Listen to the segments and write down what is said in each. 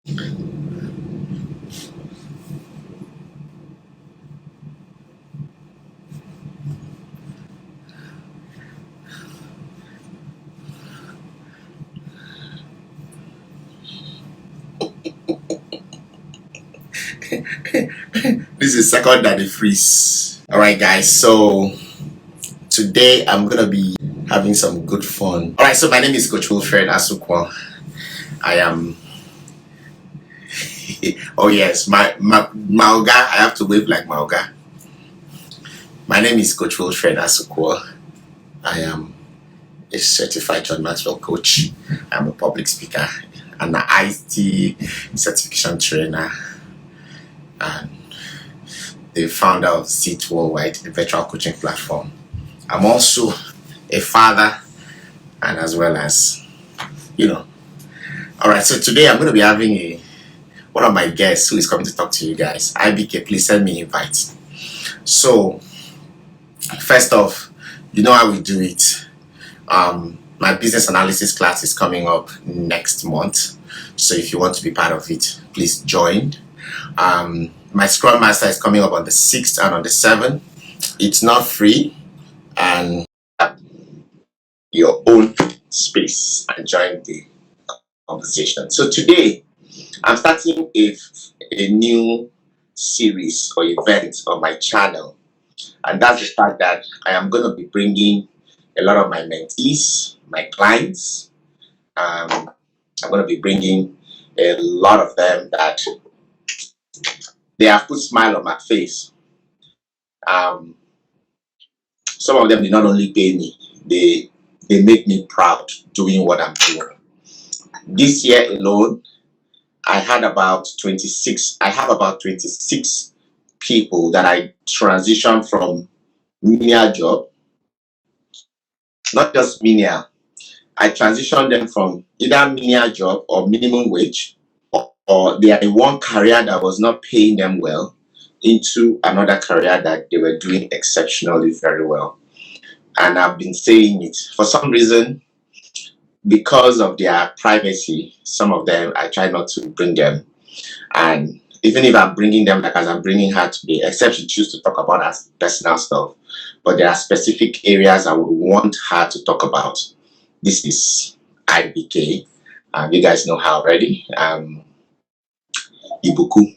This is second than the freeze. All right, guys. So today I'm gonna be having some good fun. All right. So my name is Coach Wilfred Asukwa. I am. Oh yes, my Mauga. I have to wave like Mauga. My name is Coach Wilfred Asukwa. I am a certified John Maxwell coach. I'm a public speaker and an IT certification trainer and the founder of Seat Worldwide, a virtual coaching platform. I'm also a father and as well as, All right, so today I'm going to be having one of my guests who is coming to talk to you guys. IBK, please send me invites. So, first off, you know how we do it. My business analysis class is coming up next month. So if you want to be part of it, please join. My Scrum Master is coming up on the 6th and on the 7th. It's not free and your own space and join the conversation. So today I'm starting a new series or event on my channel, and that's the fact that I am going to be bringing a lot of my mentees, my clients. I'm going to be bringing a lot of them that they have put smile on my face. Some of them did not only pay me, they make me proud doing what I'm doing. This year alone, I have about 26 people that I transitioned from menial job, not just menial. I transitioned them from either menial job or minimum wage, or they are in one career that was not paying them well into another career that they were doing exceptionally very well. And I've been saying it for some reason, because of their privacy, some of them I try not to bring them. And even if I'm bringing them, like as I'm bringing her today, except she chooses to talk about her personal stuff, but there are specific areas I would want her to talk about. This is IBK. You guys know her already. Ibuku.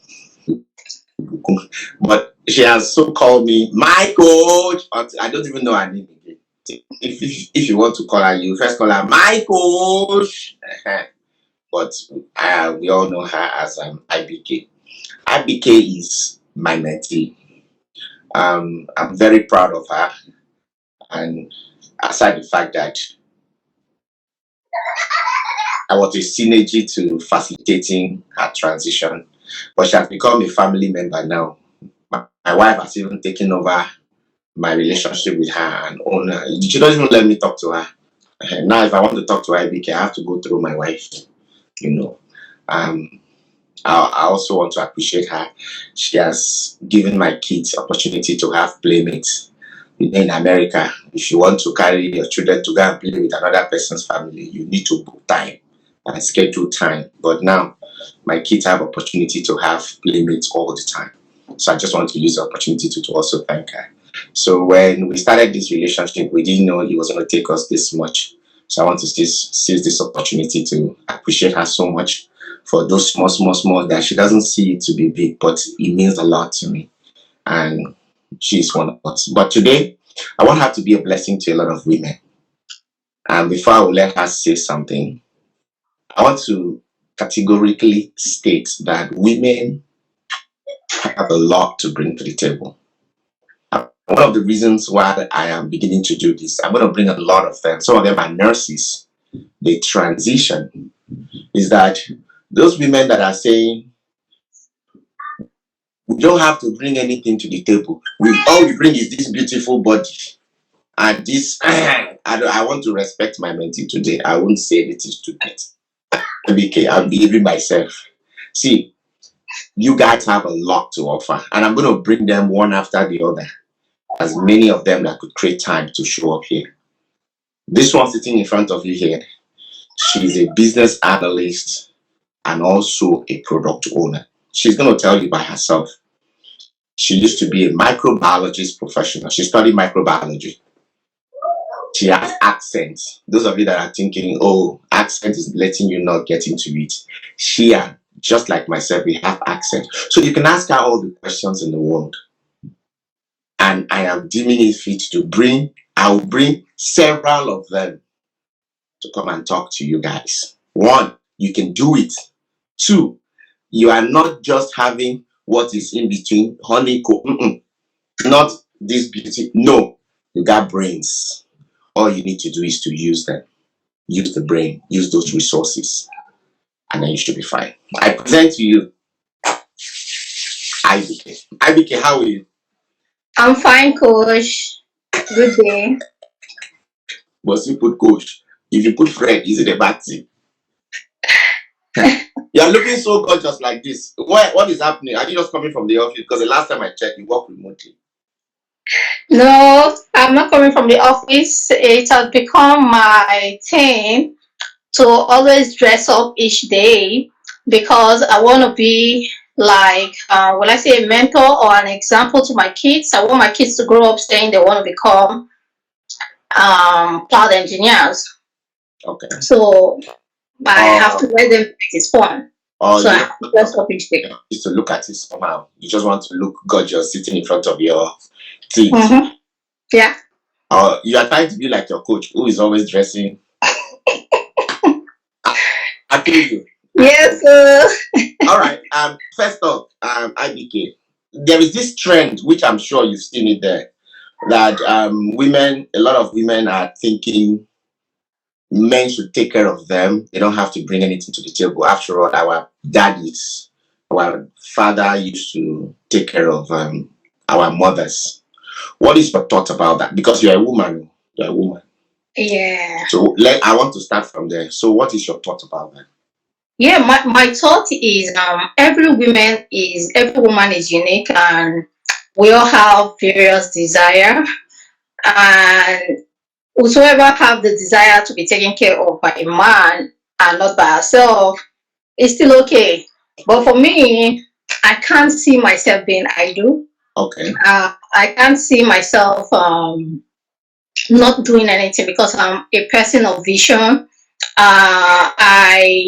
But she has so called me my coach. I don't even know her name again. If you want to call her, you first call her my coach. But we all know her as IBK. IBK is my mentee. I'm very proud of her, and aside the fact that I was a synergy to facilitating her transition, but she has become a family member now. My wife has even taken over my relationship with her and own her. She doesn't even let me talk to her. Now, if I want to talk to IBK, I have to go through my wife. I also want to appreciate her. She has given my kids opportunity to have playmates. In America, if you want to carry your children to go and play with another person's family, you need to book time and schedule time. But now, my kids have opportunity to have playmates all the time. So I just want to use the opportunity to also thank her. So when we started this relationship, we didn't know it was going to take us this much. So I want to seize this opportunity to appreciate her so much for those small that she doesn't see it to be big, but it means a lot to me. And she's one of us. But today, I want her to be a blessing to a lot of women. And before I will let her say something, I want to categorically state that women have a lot to bring to the table. One of the reasons why I am beginning to do this, I'm going to bring a lot of them. Some of them are nurses. They transition. Is that those women that are saying, we don't have to bring anything to the table. All we bring is this beautiful body. And this, I want to respect my mentee today. I won't say anything stupid. Okay, I'm behaving myself. See, you guys have a lot to offer. And I'm going to bring them one after the other. As many of them that could create time to show up here. This one sitting in front of you here, she's a business analyst and also a product owner. She's going to tell you by herself. She used to be a microbiologist professional. She studied microbiology. She has accents. Those of you that are thinking, oh, accent is letting you not get into it. She and just like myself, we have accent. So you can ask her all the questions in the world. And I am deeming it fit to I'll bring several of them to come and talk to you guys. One, you can do it. Two, you are not just having what is in between honey, not this beauty. No, you got brains. All you need to do is to use them. Use the brain, use those resources, and then you should be fine. I present to you IBK. IBK, how are you? I'm fine, coach. Good day. But you put coach. If you put Fred, is it a bad thing? You're looking so gorgeous like this. What is happening? Are you just coming from the office? Because the last time I checked, you work remotely. No, I'm not coming from the office. It has become my thing to always dress up each day because I want to be like, will I say a mentor or an example to my kids? I want my kids to grow up saying they want to become cloud engineers. Okay. So I have to let them make it fun. So I have to dress up each day. Just to look at it somehow. You just want to look gorgeous sitting in front of your kids. Mm-hmm. Yeah. You are trying to be like your coach, who is always dressing. I feel you. Yes. All right. First off, IBK, there is this trend which I'm sure you've seen it there, that a lot of women are thinking men should take care of them. They don't have to bring anything to the table. After all, our father used to take care of our mothers. What is your thought about that? Because you're a woman. You're a woman. Yeah. So I want to start from there. So what is your thought about that? Yeah, my thought is every woman is unique, and we all have various desire, and whosoever have the desire to be taken care of by a man and not by herself is still okay. But for me, I can't see myself being idle. Okay. I can't see myself not doing anything because I'm a person of vision. I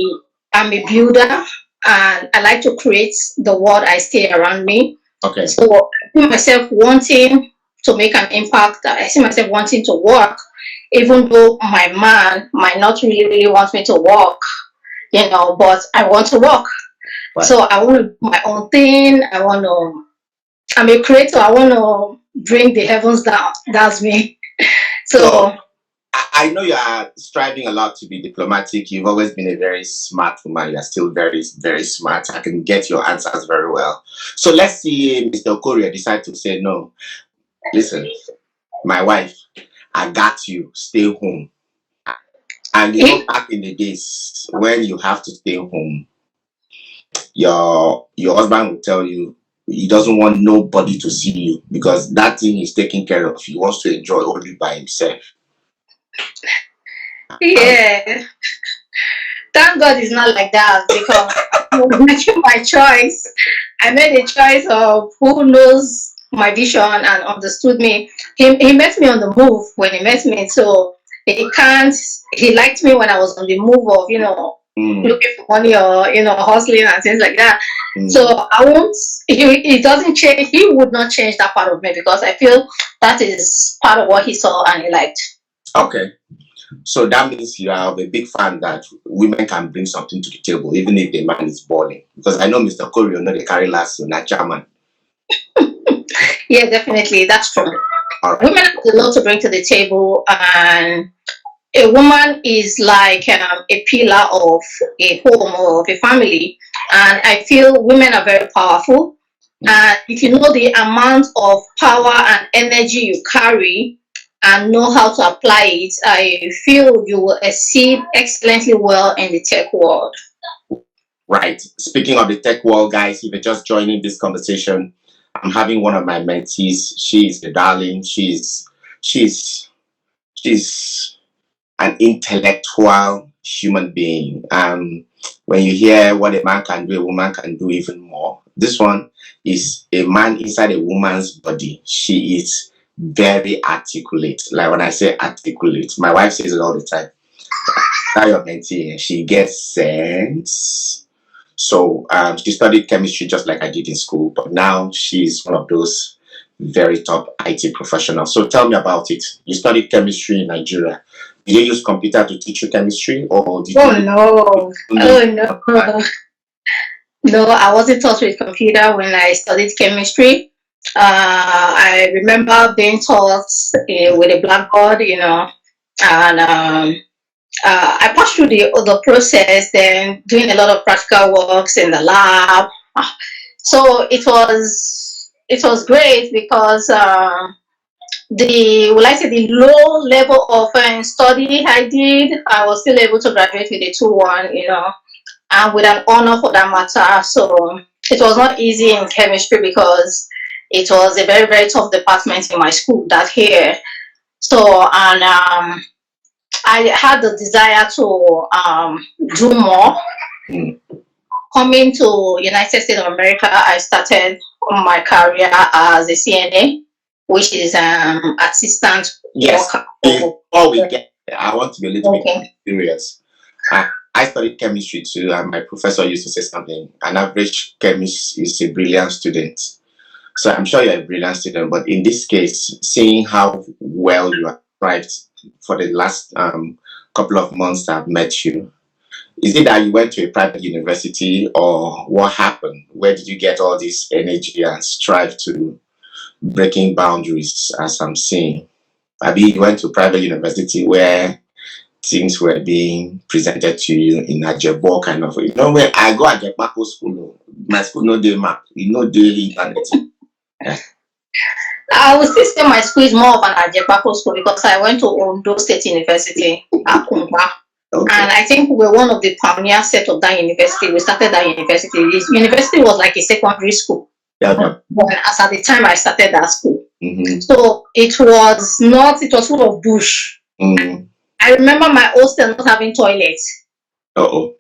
am a builder and I like to create the world I see around me. Okay. So I see myself wanting to make an impact. I see myself wanting to work, even though my man might not really want me to work, but I want to work. Right. So I want to do my own thing. I'm a creator. I want to bring the heavens down. That's me. So I know you are striving a lot to be diplomatic. You've always been a very smart woman. You are still very, very smart. I can get your answers very well. So let's see Mr. Okorie decide to say, no, listen, my wife, I got you. Stay home. And back in the days when you have to stay home, your husband will tell you he doesn't want nobody to see you because that thing is taken care of. He wants to enjoy only by himself. Yeah. Thank God it's not like that because I'm making my choice. I made a choice of who knows my vision and understood me. He met me on the move when he met me, so he liked me when I was on the move of, looking for money or, hustling and things like that. So I won't, he doesn't change, he would not change that part of me because I feel that is part of what he saw and he liked. Okay. So that means you are a big fan that women can bring something to the table, even if the man is balling. Because I know Mr. Corey, they carry last to not chairman. Yeah, definitely. That's true. Right. Women have a lot to bring to the table, and a woman is like a pillar of a home or of a family. And I feel women are very powerful. And if you know the amount of power and energy you carry, and know how to apply it, I feel you will exceed excellently well in the tech world. Right. Speaking of the tech world, guys, if you're just joining this conversation, I'm having one of my mentees. She's a darling. She's an intellectual human being. when you hear what a man can do, a woman can do even more. This one is a man inside a woman's body. She is very articulate. Like when I say articulate, my wife says it all the time. That your mentee, she gets sense. So she studied chemistry just like I did in school, but now she's one of those very top IT professionals. So tell me about it. You studied chemistry in Nigeria. Did you use computer to teach you chemistry, or did Oh you? no. Oh no. No, I wasn't taught with computer when I studied chemistry. I remember being taught with a blackboard, and I passed through the process, then doing a lot of practical works in the lab. So it was great because the low level of study I did, I was still able to graduate with a 2-1, and with an honor for that matter. So it was not easy in chemistry because it was a very, very tough department in my school that year. So, and I had the desire to do more. Coming to United States of America, I started my career as a CNA, which is assistant Yes. worker. Before we get there, I want to be a little bit curious. I studied chemistry too, and my professor used to say something. An average chemist is a brilliant student. So I'm sure you're a brilliant student, but in this case, seeing how well you have thrived for the last couple of months that I've met you, is it that you went to a private university, or what happened? Where did you get all this energy and strive to breaking boundaries, as I'm seeing? Maybe you went to private university where things were being presented to you in Ajebo kind of way. When I go Ajebo school, my school no day map, daily internet. I would still say my school is more of an Ajepako school because I went to Ondo State University, Akumba. Okay. And I think we were one of the pioneer set of that university. We started that university. This university was like a secondary school. Yeah. But as at the time I started that school. Mm-hmm. So it was full of bush. Mm-hmm. I remember my hostel not having toilets. Uh-oh.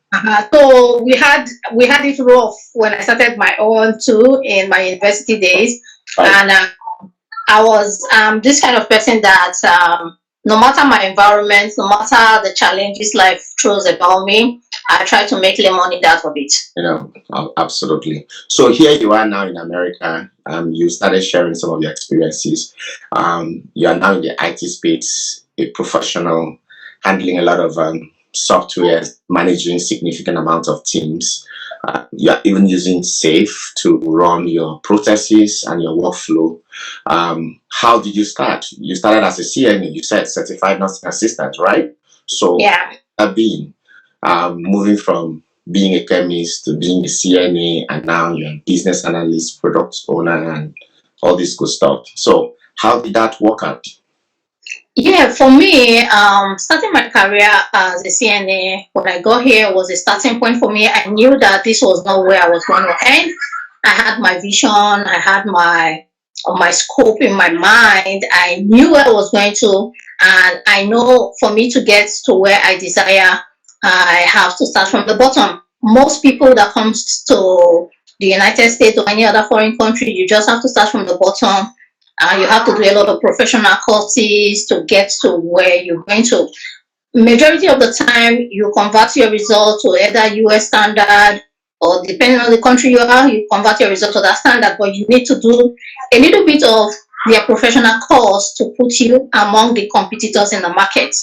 So we had it rough when I started my own too in my university days. Oh. And I was this kind of person that no matter my environment, no matter the challenges life throws about me, I try to make lemonade out of it. Absolutely. So here you are now in America. You started sharing some of your experiences. You are now in the IT space, a professional, handling a lot of software, managing significant amount of teams. You are even using SAFe to run your processes and your workflow. How did you start? You started as a CNA, you said certified nursing assistant, right? So yeah, being moving from being a chemist to being a CNA, and now you're a business analyst, product owner, and all this good stuff. So how did that work out? Yeah, for me, starting my career as a CNA when I got here was a starting point for me. I knew that this was not where I was going to end. I had my vision, I had my scope in my mind. I knew where I was going to, and I know for me to get to where I desire, I have to start from the bottom. Most people that comes to the United States or any other foreign country, you just have to start from the bottom. You have to do a lot of professional courses to get to where you're going to. Majority of the time, you convert your result to either US standard, or depending on the country you are, you convert your result to that standard, but you need to do a little bit of their professional course to put you among the competitors in the market.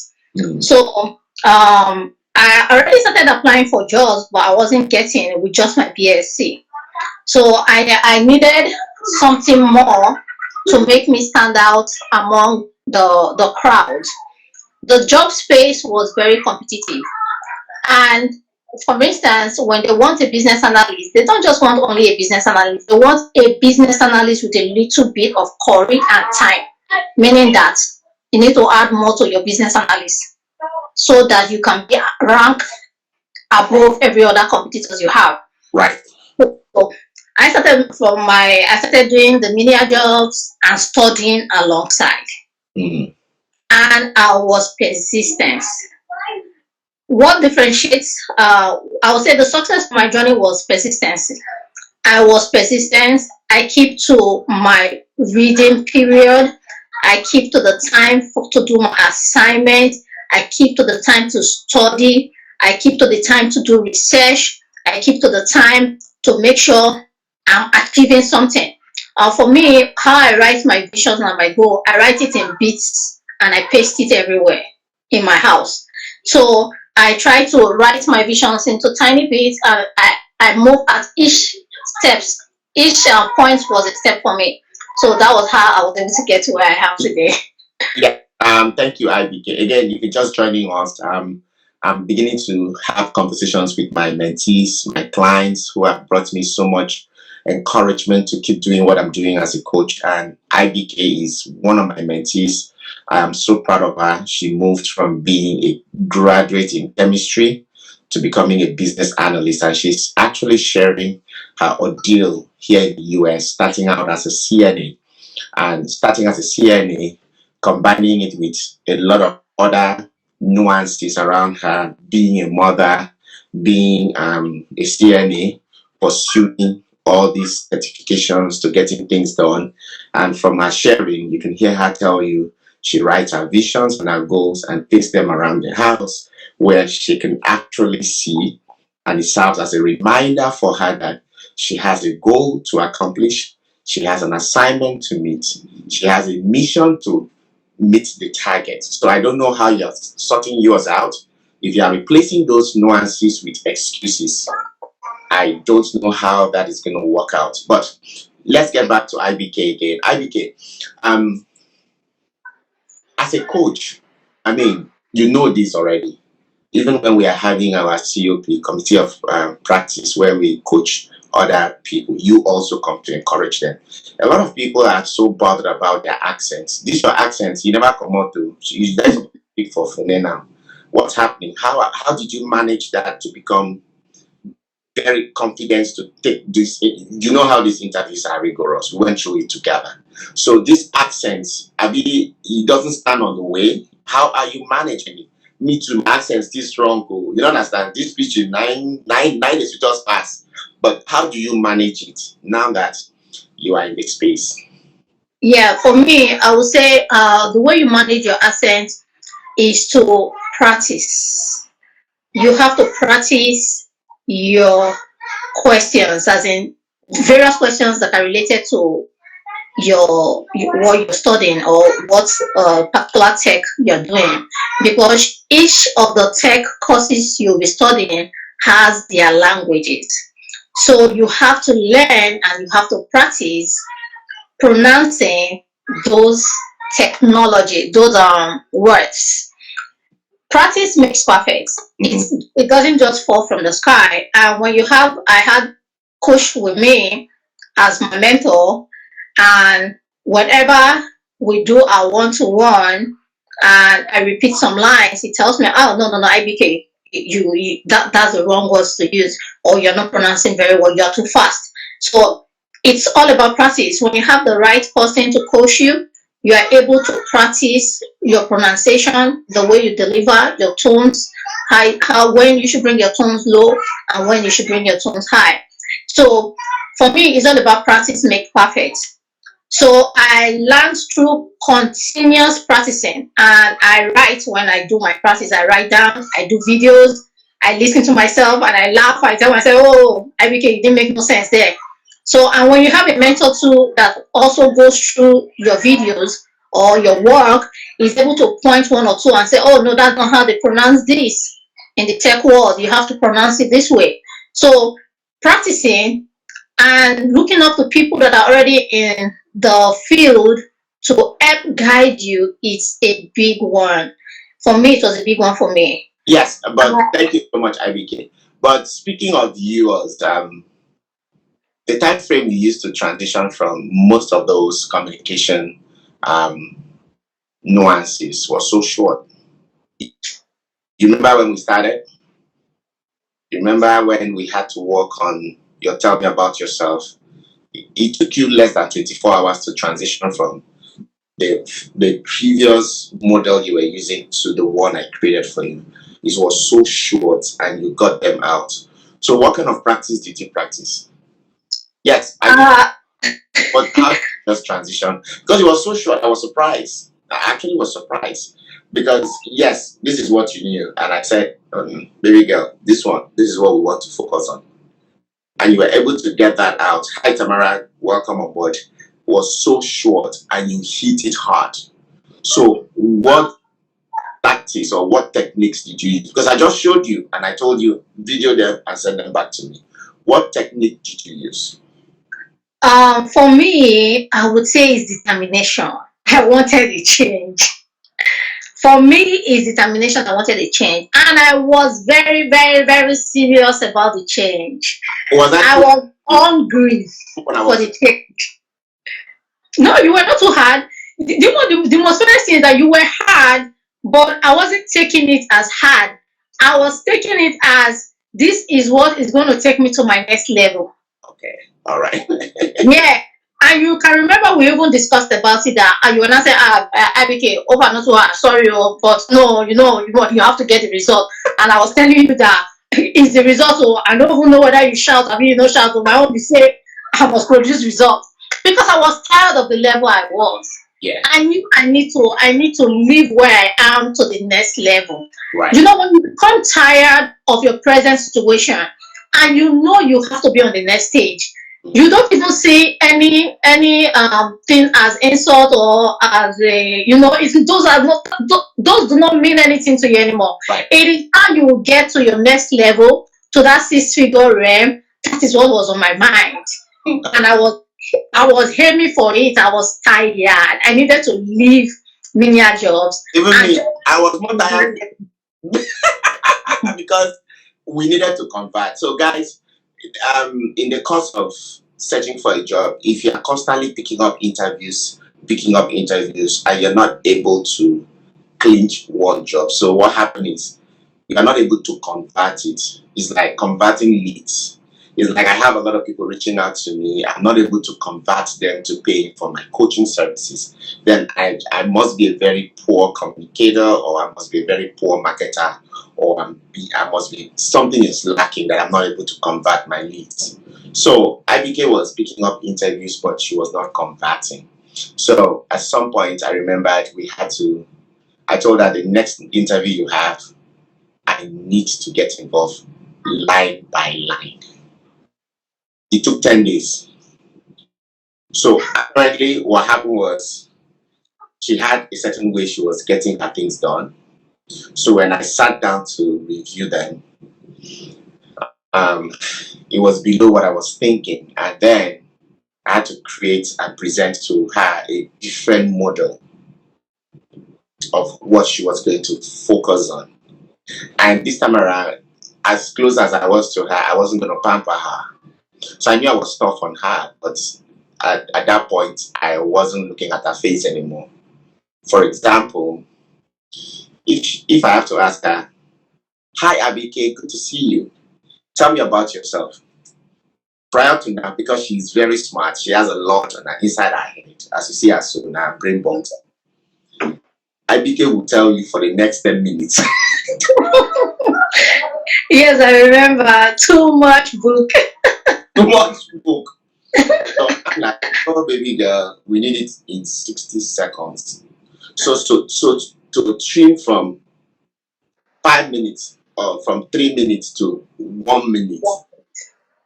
So I already started applying for jobs, but I wasn't getting with just my BSc. So I needed something more to make me stand out among the crowd. The job space was very competitive. And for instance, when they want a business analyst, they don't just want only a business analyst. They want a business analyst with a little bit of courage and time, meaning that you need to add more to your business analyst so that you can be ranked above every other competitors you have. Right. So I started doing the menial jobs and studying alongside. Mm. And I was persistent. what differentiates, I would say the success of my journey was persistence. I was persistent. I keep to my reading period. I keep to the time to do my assignment. I keep to the time to study. I keep to the time to do research. I keep to the time to make sure I'm achieving something. For me, how I write my visions and my goal, I write it in bits and I paste it everywhere in my house. So I try to write my visions into tiny bits and I move at each steps. Each point was a step for me. So that was how I was able to get to where I am today. Yeah. Thank you, IBK. Again, if you're just joining us, I'm beginning to have conversations with my mentees, my clients who have brought me so much encouragement to keep doing what I'm doing as a coach. And IBK is one of my mentees. I am so proud of her. She moved from being a graduate in chemistry to becoming a business analyst, and she's actually sharing her ordeal here in the US, starting out as a CNA. And starting as a CNA, combining it with a lot of other nuances around her being a mother, being a CNA, pursuing all these certifications to getting things done. And from her sharing, you can hear her tell you she writes her visions and her goals and takes them around the house where she can actually see, and it serves as a reminder for her that she has a goal to accomplish, she has an assignment to meet, she has a mission to meet the target. So I don't know how you're sorting yours out. If you are replacing those nuances with excuses, I don't know how that is going to work out. But let's get back to IBK again. IBK, um, as a coach, I mean, you know this already. Even when we are having our COP, Committee of Practice, where we coach other people, you also come to encourage them. A lot of people are so bothered about their accents. These are accents, you never come out to, you guys speak for Fune now. What's happening? How did you manage that to become very confident to take this? You know how these interviews are rigorous. We went through it together. So this accents, it doesn't stand on the way. How are you managing it? Me too, my accent still strong. Oh. You don't understand. This speech is nine days we just passed. But how do you manage it now that you are in this space? Yeah, for me, I would say the way you manage your accent is to practice. You have to practice your questions, as in various questions that are related to what you're studying or what particular tech you're doing, because each of the tech courses you'll be studying has their languages. So you have to learn and you have to practice pronouncing those technology, those words. Practice makes perfect. It doesn't just fall from the sky. And when I had coach with me as my mentor, and whenever we do our one-to-one and I repeat some lines, he tells me, oh, no, IBK, that's the wrong words to use, or you're not pronouncing very well, you're too fast. So it's all about practice. When you have the right person to coach you, you are able to practice your pronunciation, the way you deliver your tones, how when you should bring your tones low and when you should bring your tones high. So for me, it's all about practice make perfect. So I learned through continuous practicing, and I write when I do my practice. I write down, I do videos, I listen to myself, and I laugh. I tell myself, "Oh, IBK, it didn't make no sense there." So, and when you have a mentor too that also goes through your videos or your work, is able to point one or two and say, "Oh no, that's not how they pronounce this in the tech world. You have to pronounce it this way." So, practicing and looking up to people that are already in the field to help guide you is a big one. For me, it was a big one for me. Yes, but thank you so much, IBK. But speaking of yours, the time frame you used to transition from most of those communication um, nuances was so short. You remember when we started? You remember when we had to work on your tell me about yourself? It took you less than 24 hours to transition from the previous model you were using to the one I created for you. it was so short and you got them out. So what kind of practice did you practice? Yes, I did. But how did you just transition? Because it was so short, I was surprised. I actually was surprised. Because yes, this is what you knew. And I said, baby girl, this is what we want to focus on. And you were able to get that out. Hi Tamara, welcome aboard. It was so short and you hit it hard. So what practice or what techniques did you use? Because I just showed you and I told you, video them and send them back to me. What technique did you use? For me, I would say it's determination. I wanted a change. For me, it's determination. I wanted a change, and I was very, very, very serious about the change. I was hungry for the change. No, you were not too hard. The most funny thing is that you were hard, but I wasn't taking it as hard. I was taking it as this is what is going to take me to my next level. Okay, all right. Yeah, and you can remember we even discussed about it that you and I said, Abike, over not too hard, sorry, but no, you have to get the result. And I was telling you that it's the result. So I don't even know whether you shout. I mean, you know, shout. So my own mistake, I must produce results because I was tired of the level I was. Yeah. I knew I need to live where I am to the next level. Right. You know, when you become tired of your present situation and you know you have to be on the next stage, you don't even see any thing as insult or as a, those do not mean anything to you anymore. Right. It is how you will get to your next level, to that 6-figure realm. That is what was on my mind. And I was aiming for it. I was tired. I needed to leave menial jobs. Even me, I was more tired because we needed to convert. So guys, in the course of searching for a job, if you are constantly picking up interviews, and you're not able to clinch one job, so what happens is you are not able to convert it. It's like converting leads. It's like I have a lot of people reaching out to me. I'm not able to convert them to pay for my coaching services. Then I must be a very poor communicator, or I must be a very poor marketer, or I must be, something is lacking that I'm not able to convert my leads. So IBK was picking up interviews, but she was not converting. So at some point, I remembered I told her the next interview you have, I need to get involved line by line. It took 10 days. So apparently what happened was she had a certain way she was getting her things done. So when I sat down to review them, it was below what I was thinking. And then I had to create and present to her a different model of what she was going to focus on. And this time around, as close as I was to her, I wasn't going to pamper her. So I knew I was tough on her, but at that point, I wasn't looking at her face anymore. For example, if I have to ask her, "Hi Abike, good to see you. Tell me about yourself." Prior to now, because she's very smart, she has a lot on her inside her head. As you see her soon, her brain box. Abike will tell you for the next 10 minutes. Yes, I remember. Too much book. Too much book. So I'm like, "Oh baby girl, we need it in 60 seconds." So to trim from 5 minutes or from 3 minutes to 1 minute,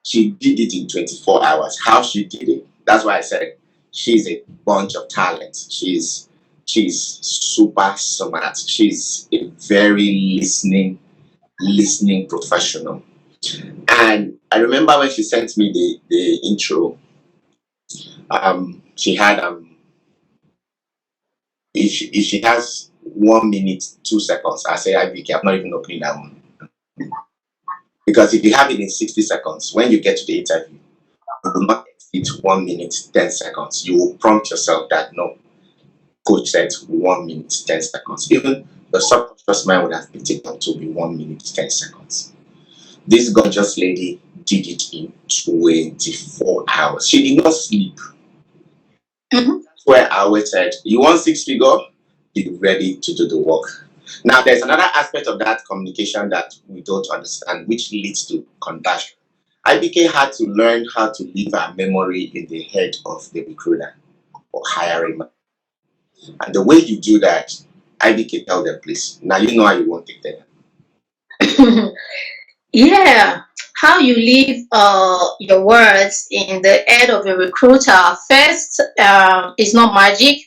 she did it in 24 hours. How she did it? That's why I said she's a bunch of talent. She's super smart. She's a very listening professional. And I remember when she sent me the intro, she had if she has 1 minute 2 seconds, I say, "IBK, I'm not even opening that one." Because if you have it in 60 seconds, when you get to the interview, you will not exceed 1 minute 10 seconds. You will prompt yourself that no, coach said 1 minute 10 seconds. Even the subconscious mind would have picked it up to be 1 minute 10 seconds. This gorgeous lady did it in 24 hours. She did not sleep. Mm-hmm. That's where I always said, you want 6 figure, be ready to do the work. Now, there's another aspect of that communication that we don't understand, which leads to conversion. IBK had to learn how to leave a memory in the head of the recruiter or hiring man. And the way you do that, IBK tell them, please. Now you know how you want it there. Yeah, how you leave your words in the head of a recruiter. First, is not magic.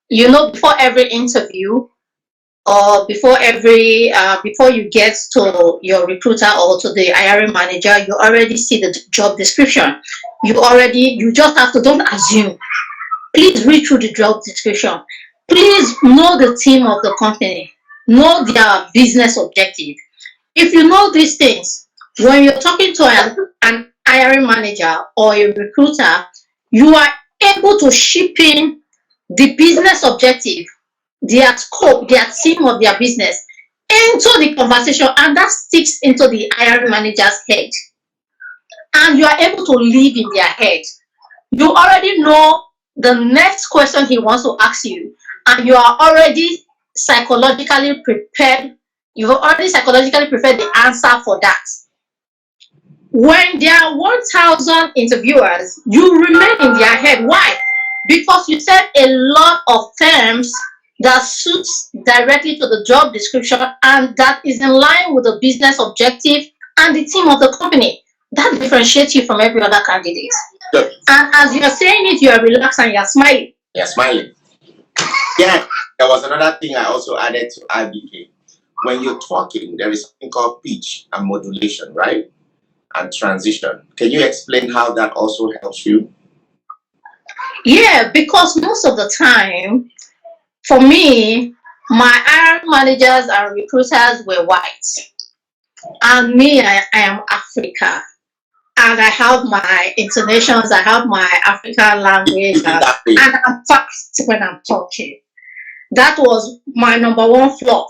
You know, before every interview or before you get to your recruiter or to the hiring manager, you already see the job description. You just have to, don't assume. Please read through the job description. Please know the team of the company. Know their business objective. If you know these things, when you're talking to an hiring manager or a recruiter, you are able to ship in the business objective, their scope, their theme of their business into the conversation, and that sticks into the hiring manager's head. And you are able to live in their head. You already know the next question he wants to ask you, and you are already psychologically prepared. You've already psychologically prepared the answer for that. When there are 1,000 interviewers, you remain in their head. Why? Because you said a lot of terms that suits directly to the job description and that is in line with the business objective and the team of the company. That differentiates you from every other candidate. Good. And as you're saying it, you are relaxed and you're smiling. You're smiling. Yeah, there was another thing I also added to IBK. When you're talking, there is something called pitch and modulation, right? And transition. Can you explain how that also helps you? Yeah, because most of the time, for me, my hiring managers and recruiters were white. And me, I am Africa. And I have my intonations, I have my African language, and I'm fast when I'm talking. That was my number one flaw.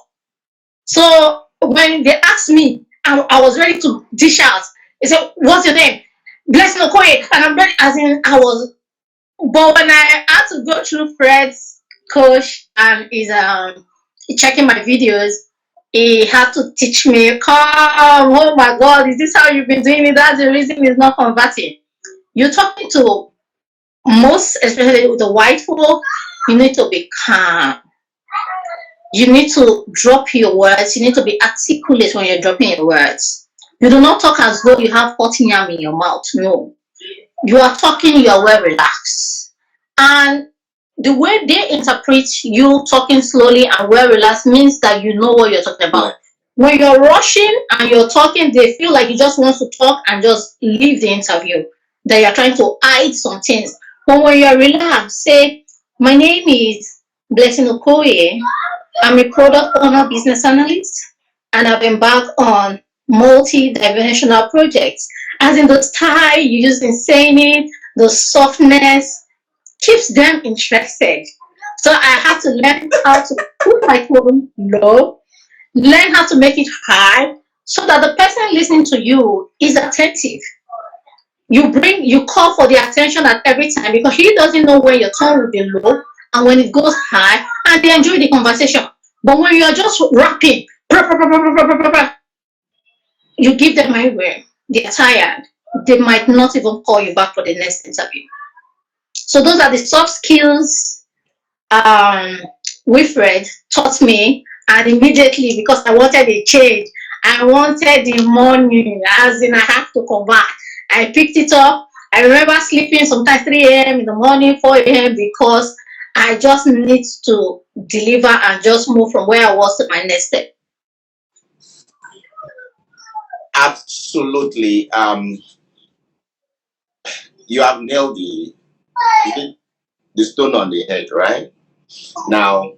So when they asked me, I was ready to dish out. They said, "What's your name?" Blessing Okoye. And I'm ready, as in, but when I had to go through Fred's coach and is checking my videos, he had to teach me, oh my God, is this how you've been doing it? That's the reason it's not converting. You're talking to most, especially with the white folk, you need to be calm. You need to drop your words. You need to be articulate when you're dropping your words. You do not talk as though you have 14 yam in your mouth. No. You are talking, you are well relaxed. And the way they interpret you talking slowly and well relaxed means that you know what you're talking about. When you're rushing and you're talking, they feel like you just want to talk and just leave the interview, that you're trying to hide some things. But when you're relaxed, say, my name is Blessing Okoye. I'm a product owner business analyst, and I've embarked on multi-dimensional projects. As in the style you use in saying it, the softness keeps them interested. So I had to learn how to put my tone low, learn how to make it high, so that the person listening to you is attentive. You call for the attention at every time because he doesn't know when your tone will be low and when it goes high, and they enjoy the conversation. But when you're just rapping, you give them my way, they're tired. They might not even call you back for the next interview. So those are the soft skills Wilfred taught me, and immediately, because I wanted a change, I wanted the money, as in I have to convert. I picked it up. I remember sleeping sometimes 3 a.m. in the morning, 4 a.m. because I just need to deliver and just move from where I was to my next step. Absolutely. You have nailed the stone on the head, right? Now,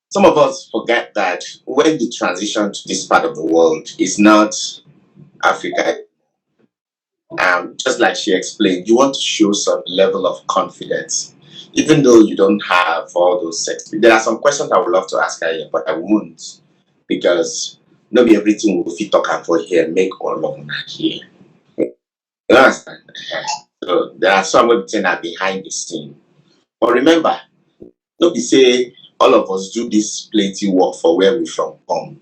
some of us forget that when you transition to this part of the world, it's not Africa. Just like she explained, you want to show some level of confidence, even though you don't have all those sex. There are some questions I would love to ask her here, but I won't, because not everything will fit talk for here, make all of them here. You understand? So there are some that are behind the scene. But remember, don't be say all of us do this plenty work for where we from come.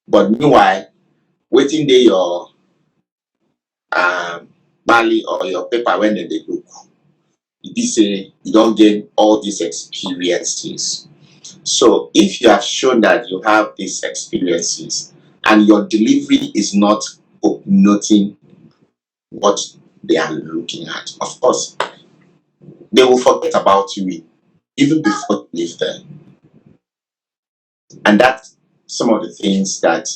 But meanwhile, waiting there your bali or your paper when they look, e be say you don't gain all these experiences. So if you have shown that you have these experiences and your delivery is not noting what they are looking at, of course, they will forget about you even before you leave there. And that's some of the things that,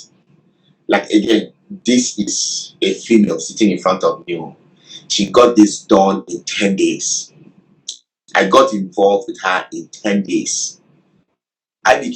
like, again, this is a female sitting in front of me. She got this done in 10 days. I got involved with her in 10 days. I became